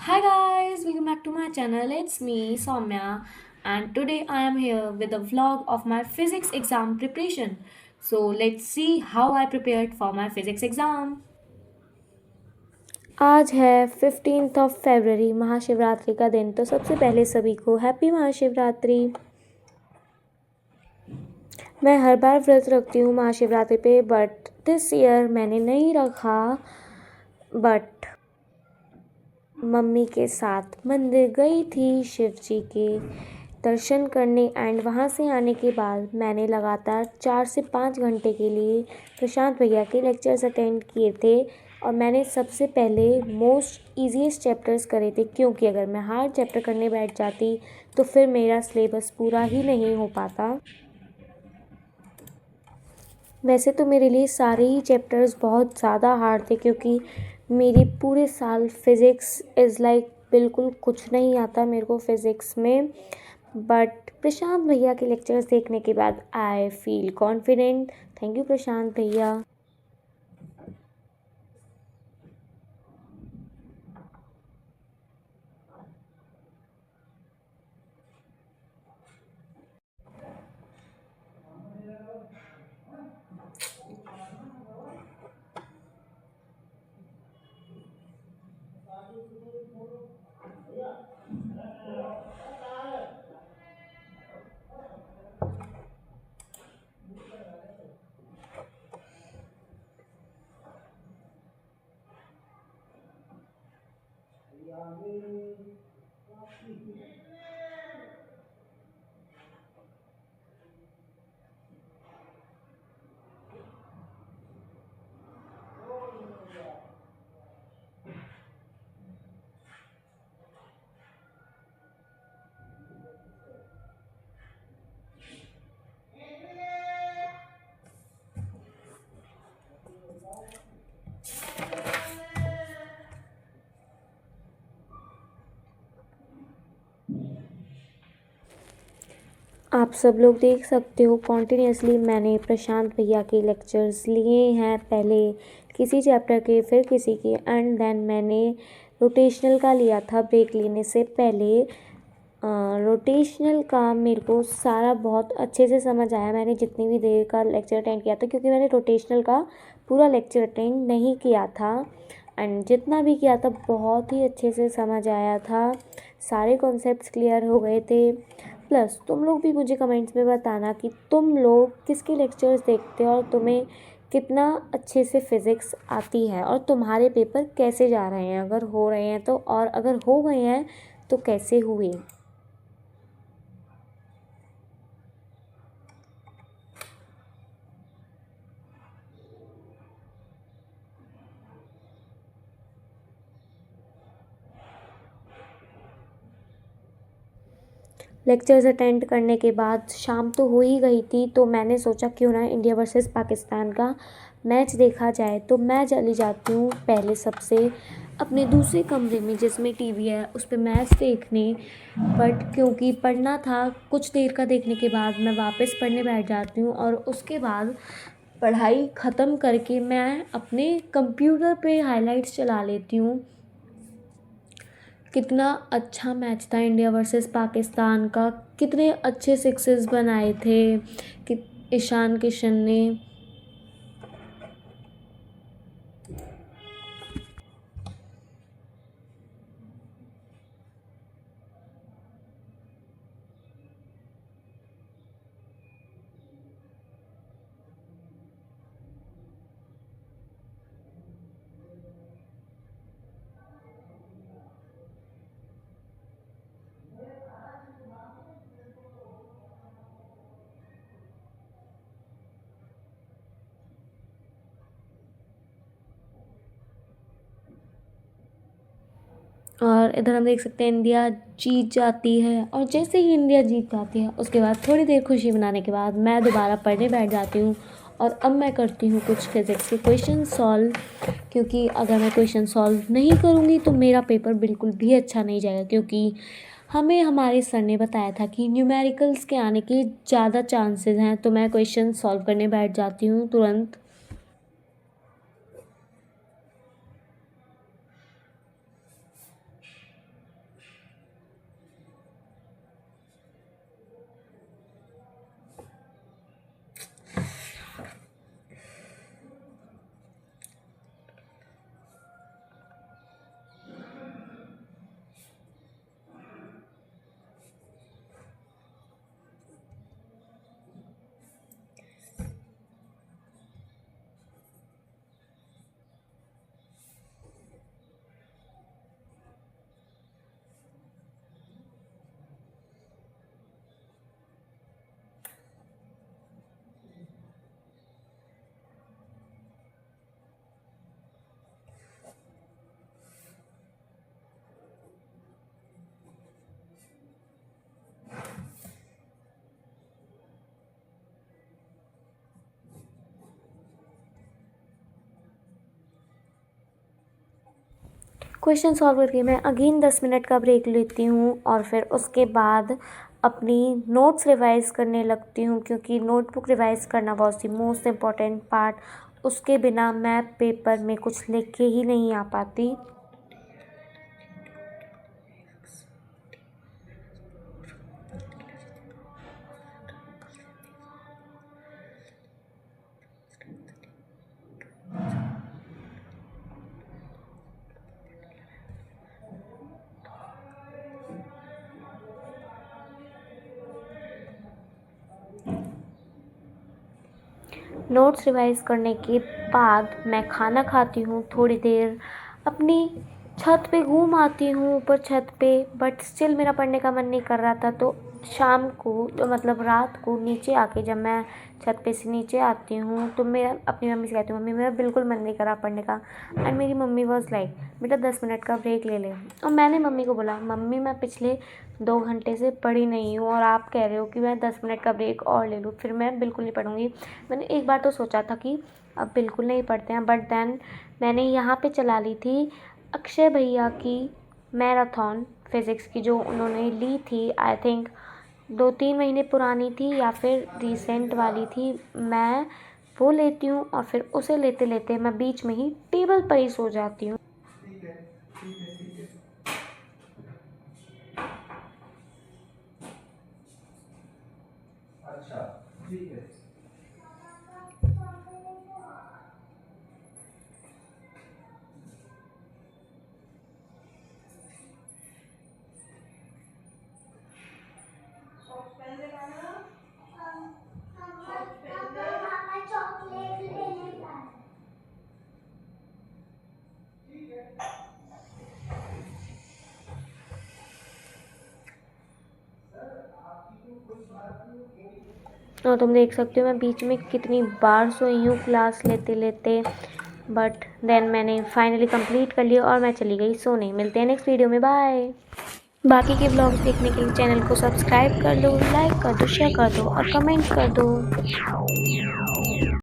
Hi guys, welcome back to my channel. It's me, Soumya, and today I am here with a vlog of my physics exam preparation. So let's see how I prepared for my physics exam. आज है 15 फरवरी महाशिवरात्रि का दिन। तो सबसे पहले सभी को happy Mahashivratri. मैं हर बार व्रत रखती हूँ महाशिवरात्रि पे, बट दिस ईयर मैंने नहीं रखा। बट मम्मी के साथ मंदिर गई थी शिव जी के दर्शन करने, एंड वहाँ से आने के बाद मैंने लगातार 4 से 5 घंटे के लिए प्रशांत भैया के लेक्चर्स अटेंड किए थे। और मैंने सबसे पहले मोस्ट ईजीएस्ट चैप्टर्स करे थे, क्योंकि अगर मैं हार्ड चैप्टर करने बैठ जाती तो फिर मेरा सिलेबस पूरा ही नहीं हो पाता। वैसे तो मेरे लिए सारे ही चैप्टर्स बहुत ज़्यादा हार्ड थे, क्योंकि मेरी पूरे साल फिज़िक्स इज़ लाइक बिल्कुल कुछ नहीं आता मेरे को फ़िज़िक्स में। बट प्रशांत भैया के लेक्चर्स देखने के बाद I feel confident. Thank you Prashant भैया। आप सब लोग देख सकते हो कॉन्टिन्यूसली मैंने प्रशांत भैया के लेक्चर्स लिए हैं, पहले किसी चैप्टर के फिर किसी के, एंड देन मैंने रोटेशनल का लिया था ब्रेक लेने से पहले। रोटेशनल का मेरे को सारा बहुत अच्छे से समझ आया, मैंने जितनी भी देर का लेक्चर अटेंड किया था, क्योंकि मैंने रोटेशनल का पूरा लेक्चर अटेंड नहीं किया था। एंड जितना भी किया था बहुत ही अच्छे से समझ आया था, सारे कॉन्सेप्ट्स क्लियर हो गए थे। प्लस तुम लोग भी मुझे कमेंट्स में बताना कि तुम लोग किसके लेक्चर्स देखते हो और तुम्हें कितना अच्छे से फ़िज़िक्स आती है, और तुम्हारे पेपर कैसे जा रहे हैं, अगर हो रहे हैं तो, और अगर हो गए हैं तो कैसे हुए। लेक्चर्स अटेंड करने के बाद शाम तो हो ही गई थी, तो मैंने सोचा क्यों ना इंडिया वर्सेस पाकिस्तान का मैच देखा जाए। तो मैं चली जाती हूँ पहले सबसे अपने दूसरे कमरे में जिसमें टीवी है उस पर मैच देखने। बट क्योंकि पढ़ना था, कुछ देर का देखने के बाद मैं वापस पढ़ने बैठ जाती हूँ, और उसके बाद पढ़ाई ख़त्म करके मैं अपने कंप्यूटर पे हाइलाइट्स चला लेती हूँ। कितना अच्छा मैच था इंडिया वर्सेस पाकिस्तान का, कितने अच्छे सिक्सेस बनाए थे कि ईशान किशन ने। और इधर हम देख सकते हैं इंडिया जीत जाती है, और जैसे ही इंडिया जीत जाती है उसके बाद थोड़ी देर खुशी मनाने के बाद मैं दोबारा पढ़ने बैठ जाती हूँ। और अब मैं करती हूँ कुछ फिज़िक्स के क्वेश्चन सॉल्व, क्योंकि अगर मैं क्वेश्चन सॉल्व नहीं करूँगी तो मेरा पेपर बिल्कुल भी अच्छा नहीं जाएगा, क्योंकि हमें हमारे सर ने बताया था कि न्यूमेरिकल्स के आने के ज़्यादा चांसेस हैं। तो मैं क्वेश्चन सॉल्व करने बैठ जाती हूँ तुरंत। क्वेश्चन सॉल्व करके मैं अगेन 10 मिनट का ब्रेक लेती हूँ और फिर उसके बाद अपनी नोट्स रिवाइज़ करने लगती हूँ, क्योंकि नोटबुक रिवाइज़ करना was the most important part. उसके बिना मैं पेपर में कुछ लिख के ही नहीं आ पाती। नोट्स रिवाइज़ करने के बाद मैं खाना खाती हूँ, थोड़ी देर अपनी छत पे घूम आती हूँ ऊपर छत पे, बट स्टिल मेरा पढ़ने का मन नहीं कर रहा था। तो शाम को तो मतलब रात को नीचे आके जब मैं छत पे से नीचे आती हूँ तो मैं अपनी मम्मी से कहती हूँ, मम्मी मेरा बिल्कुल मन नहीं कर रहा पढ़ने का। एंड मेरी मम्मी वॉज लाइक, बेटा 10 मिनट का ब्रेक ले ले। और मैंने मम्मी को बोला, मम्मी मैं पिछले 2 घंटे से पढ़ी नहीं हूँ और आप कह रहे हो कि मैं 10 मिनट का ब्रेक और ले लूँ, फिर मैं बिल्कुल नहीं पढ़ूँगी। मैंने एक बार तो सोचा था कि अब बिल्कुल नहीं पढ़ते हैं, बट देन मैंने यहाँ पे चला ली थी अक्षय भैया की मैराथन फिज़िक्स की, जो उन्होंने ली थी। आई थिंक 2-3 महीने पुरानी थी या फिर रिसेंट वाली थी। मैं वो लेती हूँ और फिर उसे लेते लेते मैं बीच में ही टेबल पर ही सो जाती हूँ। अच्छा, ठीक है। और तुम देख सकते हो मैं बीच में कितनी बार सोई हूँ क्लास लेते लेते, बट देन मैंने फाइनली कंप्लीट कर लिया और मैं चली गई सोने। मिलते हैं नेक्स्ट वीडियो में, बाय। बाकी के ब्लॉग्स देखने के लिए चैनल को सब्सक्राइब कर दो, लाइक कर दो, शेयर कर दो और कमेंट कर दो।